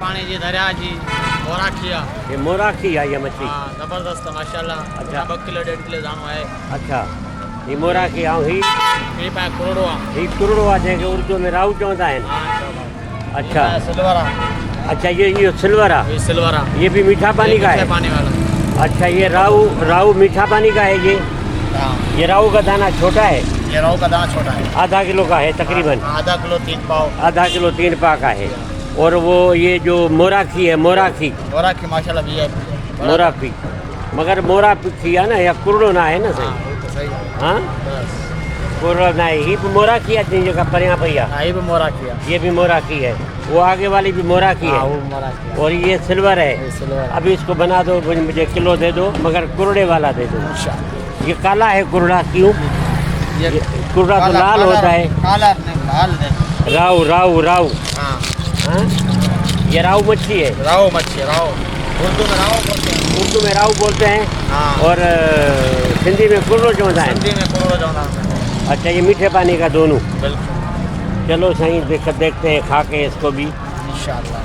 पानी जी दरिया जी मोराखिया। ये मोराखी है ये मछली। हाँ जबरदस्त है माशाल्लाह। अच्छा। 2 किलो 1.5 किलो जानो है। अच्छा ये मोराखी ऐं ही ये पाए करोड़ो आहे। ही कुरड़ो आहे जंहिंखे उर्दू में राऊ चवंदा आहिनि। हाँ चलो। अच्छा सिल्वर आहे। अच्छा ये सिल्वर है। ये सिल्वर आहे। ये भी मीठा पानी का मीठे है। पानी वाला। अच्छा ये राऊ मीठा पानी का है ये। हाँ ये राऊ का दाना छोटा है। ये रोहू का दाना छोटा है। आधा किलो का है तकरीबन। आधा किलो 3 पाव। आधा किलो 3 पा का है। और वो ये जो मोराखी है मोराखी मोराखी माशाल्लाह VIP। मोराखी मगर मोराखी है ना या कुरड़ो ना है ना हाँ सही। वो तो सही है। हाँ बस कुरड़ो ना है ही भी मोराखी है जिन जगह परियां पैया। हाँ ये भी मोराखी है। ये भी मोराखी है। वो आगे वाली भी मोराखी हाँ है। वो मोराखी है। और ये सिल्वर है। ये सिल्वर है। अभी इसको बना दो मुझे किलो दे दो मगर कुरड़े वाला दे दो। इंशाल्लाह। ये काला है कुरड़ा क्यों? ये कुरड़ा तो लाल होता है। काला नहीं लाल नहीं। राऊ राऊ राऊ। हाँ हाँ ये राऊ मच्छी है। राव मच्छी राव उर्दू में राव बोलते हैं। उर्दू में राऊ बोलते हैं। हाँ और सिंधी में कुरड़ो चवंदा आहिनि। हिंदी में करोड़ो जाना है। अच्छा ये मीठे पानी का दोनों। बिल्कुल चलो सही देखते हैं खा के इसको भी। इंशाल्लाह।